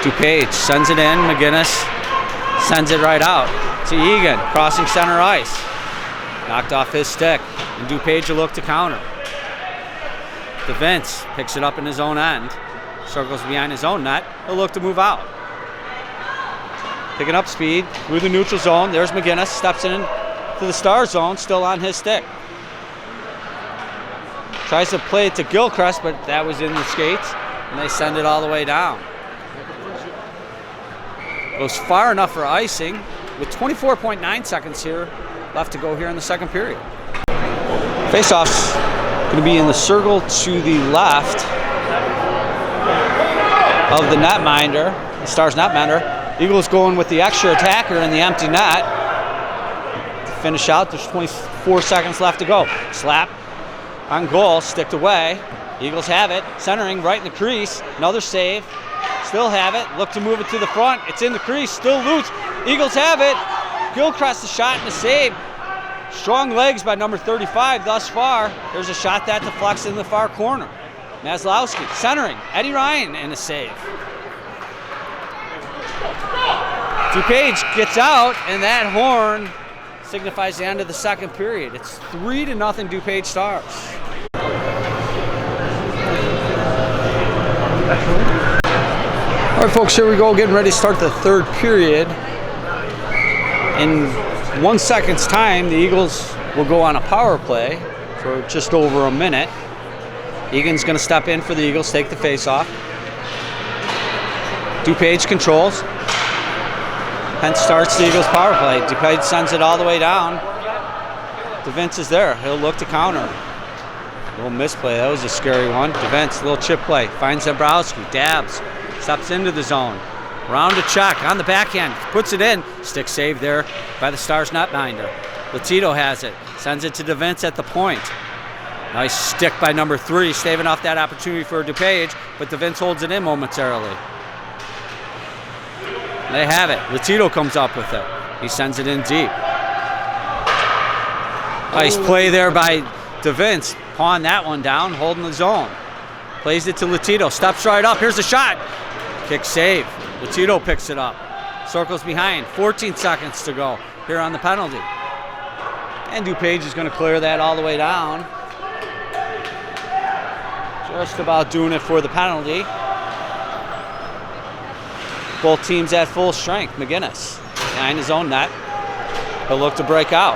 DuPage sends it in. McGinnis sends it right out to Egan, crossing center ice. Knocked off his stick, and DuPage will look to counter. DeVince picks it up in his own end. Circles behind his own net. He'll look to move out. Picking up speed through the neutral zone. There's McGinnis. Steps in to the Star zone, still on his stick. Tries to play it to Gilchrist, but that was in the skates, and they send it all the way down. Goes far enough for icing, with 24.9 seconds here left to go here in the second period. Faceoff's going to be in the circle to the left of the netminder, the Stars netminder. Eagles going with the extra attacker in the empty net. finish out. There's 24 seconds left to go. Slap on goal, sticked away. Eagles have it, centering right in the crease. Another save, still have it. Look to move it to the front. It's in the crease, still loose. Eagles have it. Gilchrist the shot and the save. Strong legs by number 35 thus far. There's a shot that deflects in the far corner. Maslowski centering. Eddie Ryan and a save. DuPage gets out, and that horn signifies the end of the second period. It's 3-0 DuPage Stars. All right, folks, here we go, getting ready to start the third period. In 1 second's time, the Eagles will go on a power play for just over a minute. Egan's going to step in for the Eagles, take the face-off. DuPage controls. Hence starts the Eagles power play. DuPage sends it all the way down. DeVince is there. He'll look to counter. A little misplay. That was a scary one. DeVince, little chip play. Finds Zembrowski. Dabs. Steps into the zone. Round to check. On the backhand. Puts it in. Stick save there by the Stars netminder. Latito has it. Sends it to DeVince at the point. Nice stick by number 3. Staving off that opportunity for DuPage. But DeVince holds it in momentarily. They have it. Latito comes up with it. He sends it in deep. Nice play there by DeVince. Pawn that one down, holding the zone. Plays it to Latito. Steps right up. Here's a shot. Kick save. Latito picks it up. Circles behind. 14 seconds to go here on the penalty. And DuPage is going to clear that all the way down. Just about doing it for the penalty. Both teams at full strength. McGinnis behind his own net. He'll look to break out.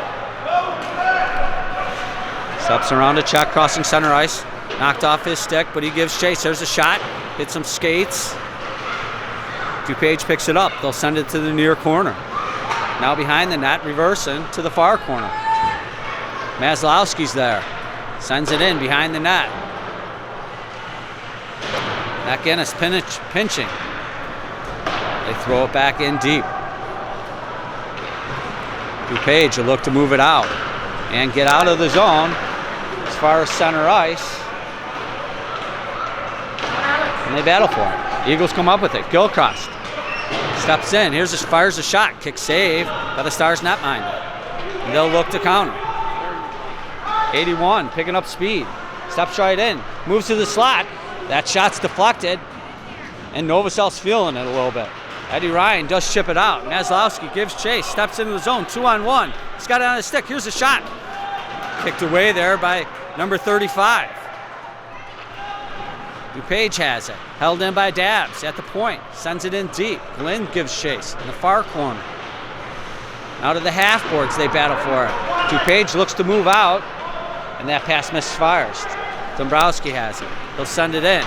Steps around to check, crossing center ice. Knocked off his stick, but he gives chase. There's a shot. Hits some skates. DuPage picks it up. They'll send it to the near corner. Now behind the net, reversing to the far corner. Maslowski's there. Sends it in behind the net. McGinnis pinching. They throw it back in deep. DuPage will look to move it out and get out of the zone as far as center ice. And they battle for it. Eagles come up with it. Gilchrist steps in. Fires a shot. Kick save by the Stars netminder. And they'll look to counter. 81 picking up speed. Steps right in. Moves to the slot. That shot's deflected. And Novosel's feeling it a little bit. Eddie Ryan does chip it out. Maslowski gives chase, steps into the zone, 2-on-1. He's got it on his stick. Here's a shot. Kicked away there by number 35. DuPage has it. Held in by Dabs at the point. Sends it in deep. Glenn gives chase in the far corner. Out of the half boards, they battle for it. DuPage looks to move out, and that pass misfires. Dombrowski has it. He'll send it in.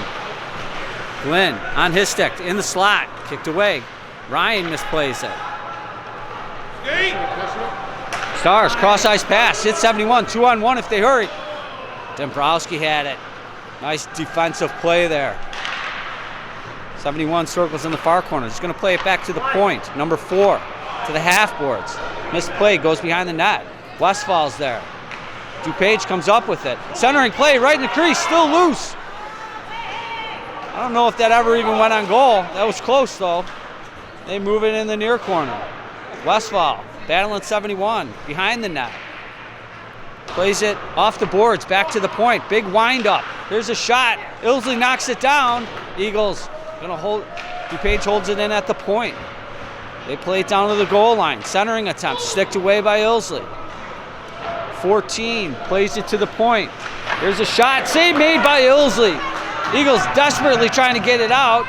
Glenn on his stick in the slot. Kicked away. Ryan misplays it. Stars, cross ice pass. Hit 71. 2-on-1 if they hurry. Dombrowski had it. Nice defensive play there. 71 circles in the far corner. He's going to play it back to the point. Number 4 to the half boards. Missed play goes behind the net. Westfall's there. DuPage comes up with it. Centering play right in the crease. Still loose. I don't know if that ever even went on goal. That was close, though. They move it in the near corner. Westfall battling 71 behind the net. Plays it off the boards, back to the point. Big wind-up. There's a shot. Ilsley knocks it down. Eagles gonna hold. DuPage holds it in at the point. They play it down to the goal line. Centering attempt, sticked away by Ilsley. 14 plays it to the point. There's a shot. Save made by Ilsley. Eagles desperately trying to get it out,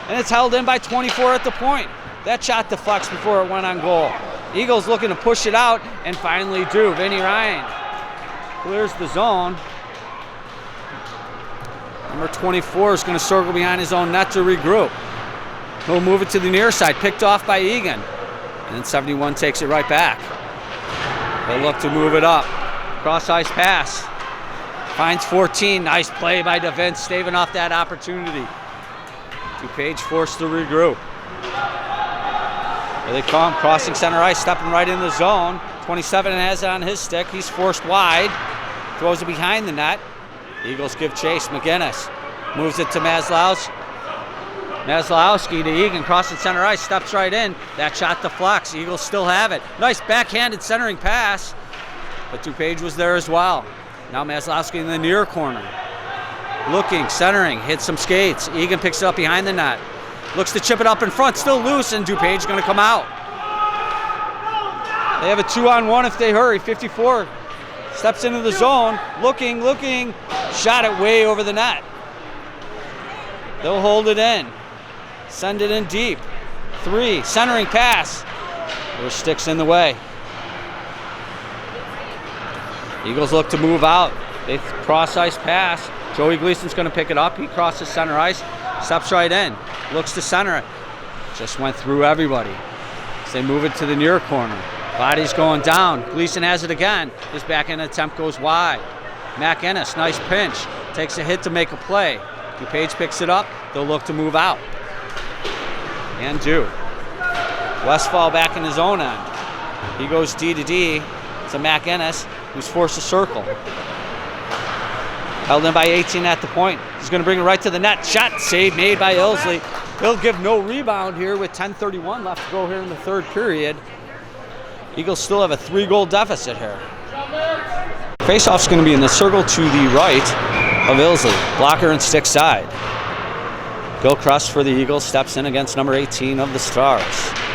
and it's held in by 24 at the point. That shot deflects before it went on goal. Eagles looking to push it out, and finally do. Vinny Ryan clears the zone. Number 24 is going to circle behind his own net to regroup. He'll move it to the near side, picked off by Egan. And then 71 takes it right back. They'll look to move it up. Cross-ice pass. Finds 14. Nice play by DeVince, staving off that opportunity. DuPage forced to regroup. Here they come, crossing center ice, stepping right in the zone. 27 has it on his stick. He's forced wide. Throws it behind the net. Eagles give chase. McGinnis moves it to Maslowski. Maslowski to Egan, crossing center ice, steps right in. That shot deflects. Eagles still have it. Nice backhanded centering pass, but DuPage was there as well. Now Maslowski in the near corner. Looking, centering, hits some skates. Egan picks it up behind the net. Looks to chip it up in front, still loose, and DuPage is going to come out. They have a 2-on-1 if they hurry. 54 steps into the zone. Looking, shot it way over the net. They'll hold it in. Send it in deep. 3, centering pass. Their stick's in the way. Eagles look to move out. They cross ice pass. Joey Gleason's going to pick it up. He crosses center ice, steps right in, looks to center it. Just went through everybody. So they move it to the near corner. Body's going down. Gleason has it again. His backhand attempt goes wide. Mac Ennis, nice pinch. Takes a hit to make a play. DuPage picks it up. They'll look to move out. And do. Westfall back in his own end. He goes D to D to Mac Ennis, who's forced to circle. Held in by 18 at the point. He's going to bring it right to the net. Shot save made by Ilsley. He'll give no rebound here with 10:31 left to go here in the third period. Eagles still have a 3-goal deficit here. Faceoff's going to be in the circle to the right of Ilsley. Blocker and stick side. Gilchrist for the Eagles steps in against number 18 of the Stars.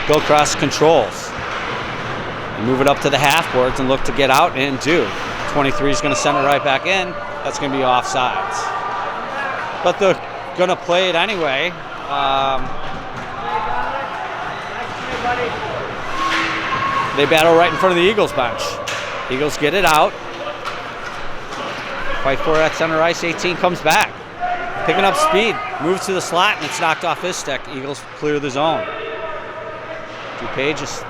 Gilchrist controls. They move it up to the half boards and look to get out and do. 23 is going to send it right back in. That's going to be offsides. But they're going to play it anyway. They battle right in front of the Eagles bench. Eagles get it out. Fight for it at center ice. 18 comes back. Picking up speed. Moves to the slot and it's knocked off his stick. Eagles clear the zone. DuPage just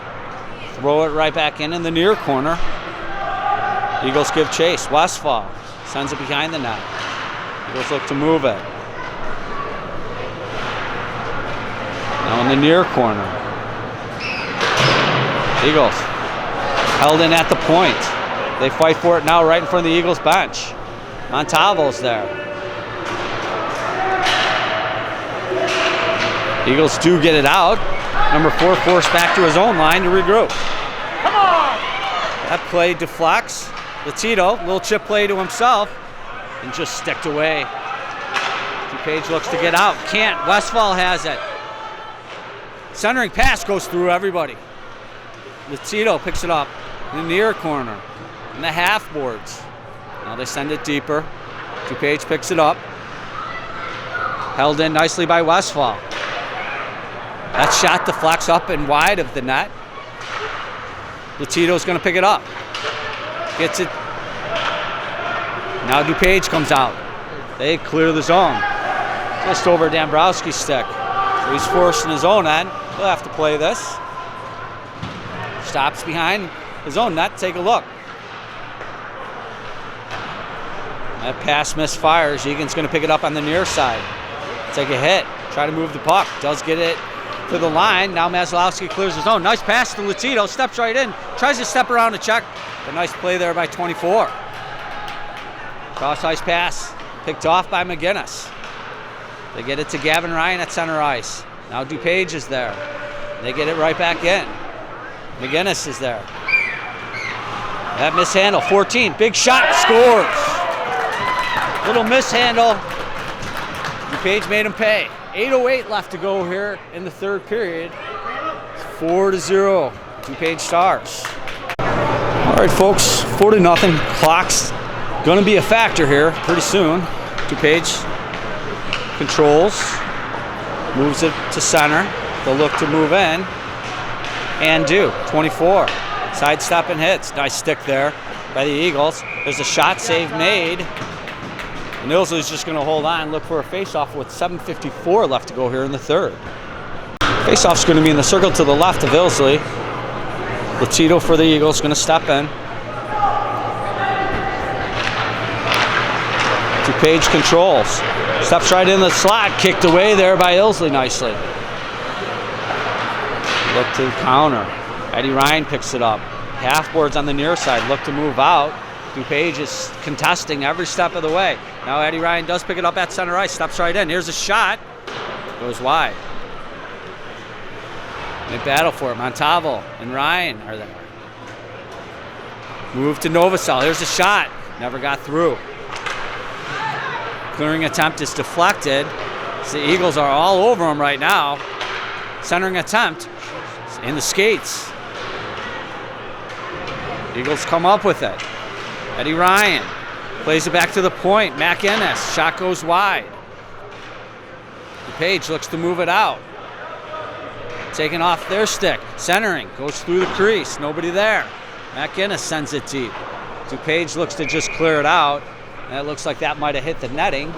throw it right back in the near corner. Eagles give chase. Westfall sends it behind the net. Eagles look to move it. Now in the near corner. Eagles held in at the point. They fight for it now right in front of the Eagles bench. Montalvo's there. Eagles do get it out. Number 4 forced back to his own line to regroup. Come on! That play deflects. Latito, little chip play to himself, and just sticked away. DuPage looks to get out. Can't. Westfall has it. Centering pass goes through everybody. Latito picks it up in the near corner, in the half boards. Now they send it deeper. DuPage picks it up. Held in nicely by Westfall. That shot deflects up and wide of the net. Latito's going to pick it up. Gets it. Now DuPage comes out. They clear the zone. Just over Dombrowski's stick. So he's forced in his own end. He'll have to play this. Stops behind his own net. Take a look. That pass misfires. Egan's going to pick it up on the near side. Take a hit. Try to move the puck. Does get it to the line. Now Maslowski clears his own. Nice pass to Latito. Steps right in. Tries to step around to check. A nice play there by 24. Cross ice pass. Picked off by McGinnis. They get it to Gavin Ryan at center ice. Now DuPage is there. They get it right back in. McGinnis is there. That mishandle. 14. Big shot. Scores. Little mishandle. DuPage made him pay. 8:08 left to go here in the third period. It's 4-0. DuPage Stars. All right, folks. 4-0. Clock's going to be a factor here pretty soon. DuPage controls. Moves it to center. They'll look to move in. And do. 24. Sidestep and hits. Nice stick there by the Eagles. There's a shot save made. And Ilsley's just going to hold on, look for a faceoff with 7:54 left to go here in the third. Faceoff's going to be in the circle to the left of Ilsley. Latito for the Eagles going to step in. DuPage controls. Steps right in the slot. Kicked away there by Ilsley nicely. Look to the counter. Eddie Ryan picks it up. Half boards on the near side look to move out. DuPage is contesting every step of the way. Now Eddie Ryan does pick it up at center ice, steps right in. Here's a shot, goes wide. They battle for it. Montalvo and Ryan are there. Move to Novosel. Here's a shot, never got through. Clearing attempt is deflected. So the Eagles are all over him right now. Centering attempt in the skates. Eagles come up with it. Eddie Ryan plays it back to the point. Mac Ennis, shot goes wide. DuPage looks to move it out. Taking off their stick. Centering, goes through the crease. Nobody there. Mac Ennis sends it deep. DuPage looks to just clear it out. And it looks like that might have hit the netting.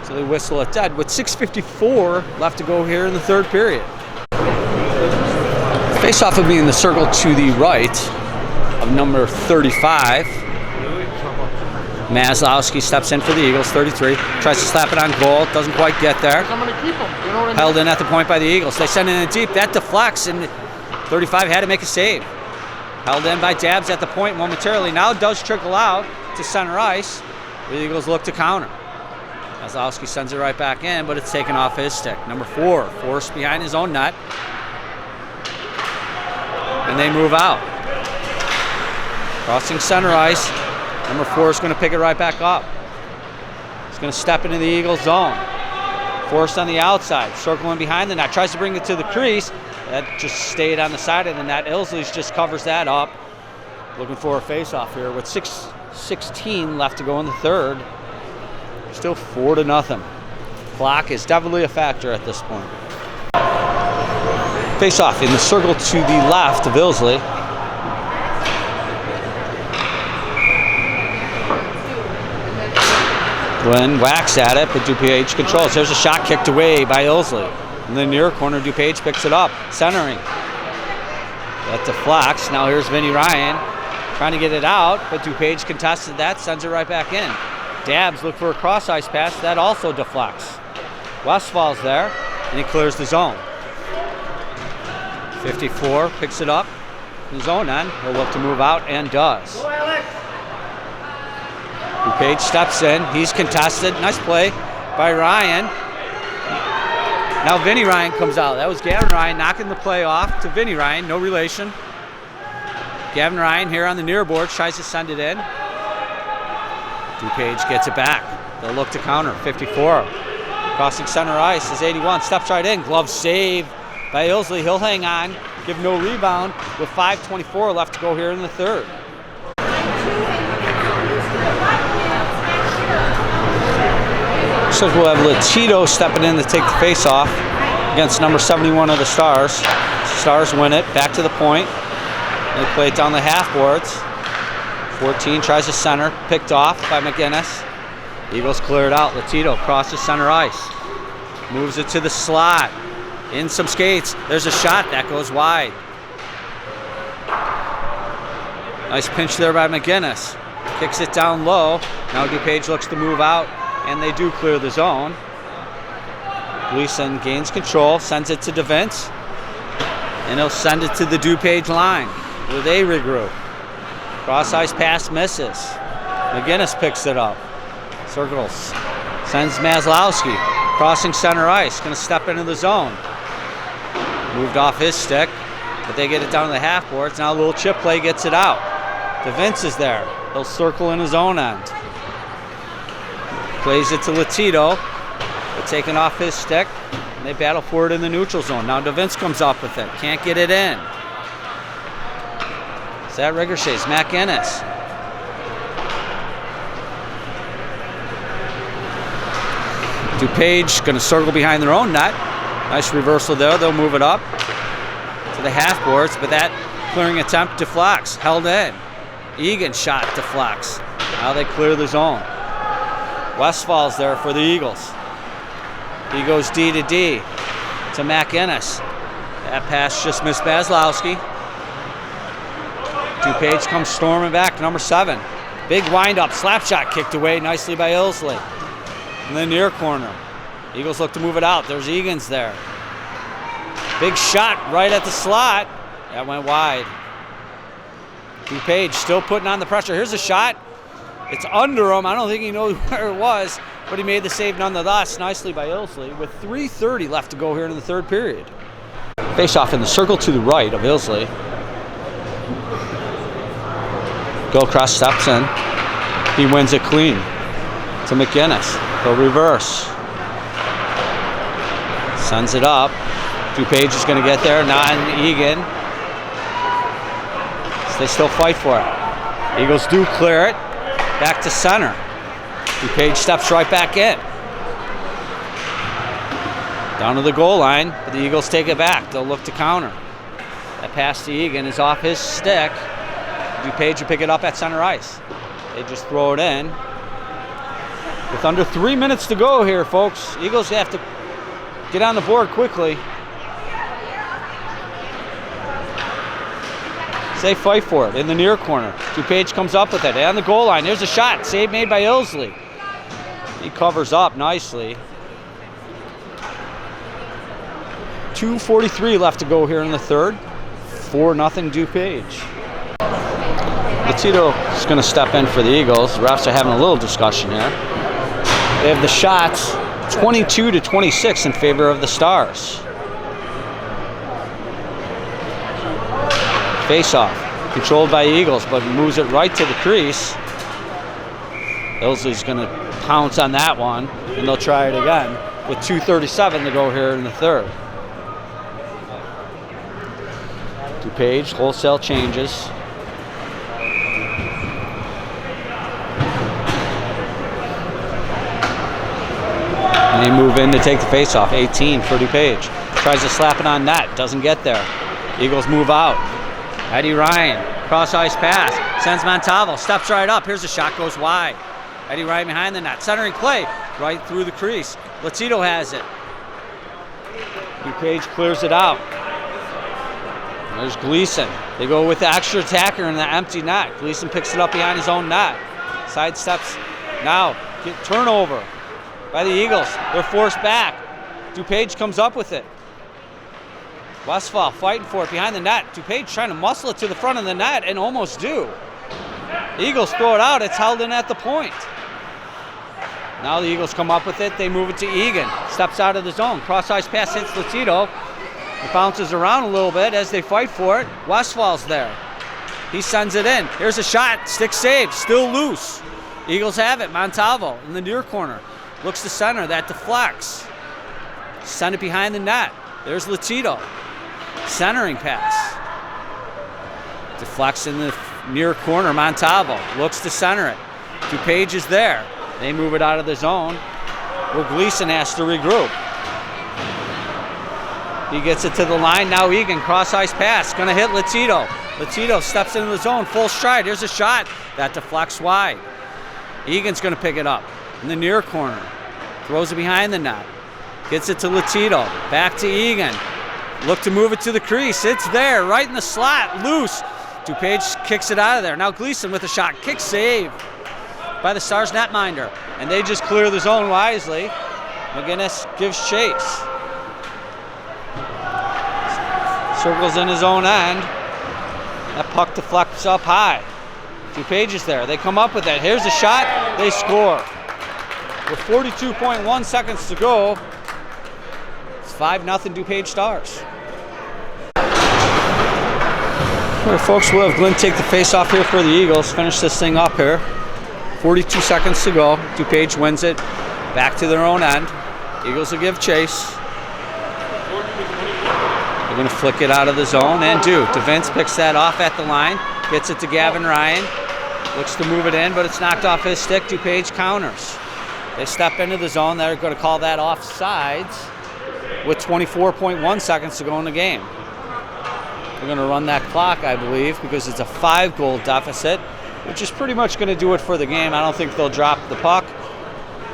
So they whistle it dead with 6:54 left to go here in the third period. Face-off will be in the circle to the right of number 35. Maslowski steps in for the Eagles, 33. Tries to slap it on goal, doesn't quite get there. Held in at the point by the Eagles. They send it in deep, that deflects, and 35 had to make a save. Held in by Dabbs at the point momentarily. Now it does trickle out to center ice. The Eagles look to counter. Maslowski sends it right back in, but it's taken off his stick. Number 4, forced behind his own net. And they move out. Crossing center ice. Number 4 is going to pick it right back up. He's going to step into the Eagles zone. Forced on the outside, circling behind the net. Tries to bring it to the crease. That just stayed on the side of the net. Ilsley just covers that up. Looking for a face-off here with 6:16 left to go in the third. Still 4-0. Clock is definitely a factor at this point. Face-off in the circle to the left of Ilsley. Glenn whacks at it, but DuPage controls. There's a shot kicked away by Ilsley. In the near corner, DuPage picks it up, centering. That deflects. Now here's Vinny Ryan trying to get it out, but DuPage contested that, sends it right back in. Dabbs look for a cross-ice pass. That also deflects. Westfall's there, and he clears the zone. 54 picks it up. In his own end, he'll look to move out and does. DuPage steps in. He's contested. Nice play by Ryan. Now Vinny Ryan comes out. That was Gavin Ryan knocking the play off to Vinny Ryan. No relation. Gavin Ryan here on the near board tries to send it in. DuPage gets it back. They'll look to counter. 54. Crossing center ice is 81. Steps right in. Glove save by Ilsley. He'll hang on. Give no rebound with 5:24 left to go here in the third. So we'll have Latito stepping in to take the face-off against number 71 of the Stars. Stars win it. Back to the point. They play it down the half boards. 14 tries to center. Picked off by McGinnis. Eagles clear it out. Latito crosses center ice. Moves it to the slot. In some skates. There's a shot that goes wide. Nice pinch there by McGinnis. Kicks it down low. Now DuPage looks to move out, and they do clear the zone. Gleason gains control, sends it to DeVince, and he'll send it to the DuPage line where they regroup. Cross-ice pass misses. McGinnis picks it up. Circles. Sends Maslowski. Crossing center ice. Going to step into the zone. Moved off his stick, but they get it down to the half boards. Now a little chip play gets it out. DeVince is there. He'll circle in his own end. Plays it to Latito. But taken off his stick. And they battle for it in the neutral zone. Now DeVince comes up with it. Can't get it in. Is that ricochets? Mac Ennis. DuPage going to circle behind their own net. Nice reversal there. They'll move it up to the half boards, but that clearing attempt deflects. Held in. Egan's shot deflects. Now they clear the zone. Westfall's there for the Eagles. He goes D to D to Mac Ennis. That pass just missed Maslowski. DuPage comes storming back, number 7. Big wind-up, slap shot kicked away nicely by Ilsley. In the near corner. Eagles look to move it out. There's Egan's there. Big shot right at the slot. That went wide. DuPage still putting on the pressure. Here's a shot. It's under him. I don't think he knows where it was, but he made the save nonetheless. Nicely by Ilsley with 3:30 left to go here in the third period. Face off in the circle to the right of Ilsley. Gilchrist steps in. He wins it clean to McGinnis. He'll reverse. Sends it up. DuPage is going to get there. Not Egan. So they still fight for it. Eagles do clear it. Back to center. DuPage steps right back in. Down to the goal line, but the Eagles take it back. They'll look to counter. That pass to Egan is off his stick. DuPage will pick it up at center ice. They just throw it in. With under 3 minutes to go here, folks, Eagles have to get on the board quickly. They fight for it in the near corner. DuPage comes up with it on the goal line. There's a shot. Save made by Ilsley. He covers up nicely. 2:43 left to go here in the third. 4-0 DuPage. Latito is going to step in for the Eagles. The refs are having a little discussion here. They have the shots 22-26 in favor of the Stars. Face-off, controlled by Eagles, but moves it right to the crease. Ilsley's going to pounce on that one, and they'll try it again with 2:37 to go here in the third. DuPage, wholesale changes. And they move in to take the face-off. 18 for DuPage. Tries to slap it on net, doesn't get there. Eagles move out. Eddie Ryan, cross-ice pass, sends Montalvo, steps right up. Here's a shot, goes wide. Eddie Ryan behind the net, centering play, right through the crease. Latito has it. DuPage clears it out. There's Gleason. They go with the extra attacker in the empty net. Gleason picks it up behind his own net. Sidesteps now, get turnover by the Eagles. They're forced back. DuPage comes up with it. Westphal fighting for it behind the net. DuPage trying to muscle it to the front of the net and almost do. The Eagles throw it out. It's held in at the point. Now the Eagles come up with it. They move it to Egan. Steps out of the zone. Cross-ice pass hits Latito. It bounces around a little bit as they fight for it. Westphal's there. He sends it in. Here's a shot. Stick save. Still loose. Eagles have it. Montalvo in the near corner. Looks to center. That deflects. Send it behind the net. There's Latito. Centering pass. Deflects in the near corner. Montalvo looks to center it. DuPage is there. They move it out of the zone where Gleason has to regroup. He gets it to the line. Now Egan, cross-ice pass. Going to hit Latito. Latito steps into the zone, full stride. Here's a shot. That deflects wide. Egan's going to pick it up in the near corner. Throws it behind the net. Gets it to Latito. Back to Egan. Look to move it to the crease. It's there, right in the slot, loose. DuPage kicks it out of there. Now Gleason with a shot. Kick save by the Stars netminder. And they just clear the zone wisely. McGinnis gives chase. Circles in his own end. That puck deflects up high. DuPage is there. They come up with it. Here's a shot. They score. With 42.1 seconds to go, it's 5-0 DuPage Stars. All right, folks, we'll have Glenn take the face-off here for the Eagles. Finish this thing up here. 42 seconds to go. DuPage wins it. Back to their own end. Eagles will give chase. They're going to flick it out of the zone and do. DeVince picks that off at the line. Gets it to Gavin Ryan. Looks to move it in, but it's knocked off his stick. DuPage counters. They step into the zone. They're going to call that offsides with 24.1 seconds to go in the game. They're going to run that clock, I believe, because it's a 5-goal deficit, which is pretty much going to do it for the game. I don't think they'll drop the puck,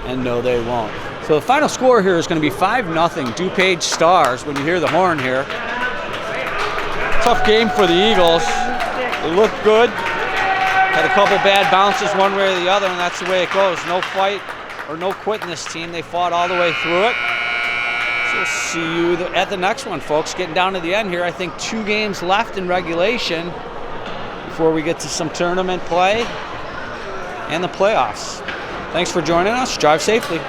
and no, they won't. So the final score here is going to be 5-0 DuPage Stars when you hear the horn here. Tough game for the Eagles. They look good. Had a couple bad bounces one way or the other, and that's the way it goes. No fight or no quit in this team. They fought all the way through it. So we'll see you at the next one, folks. Getting down to the end here. I think 2 games left in regulation before we get to some tournament play and the playoffs. Thanks for joining us. Drive safely.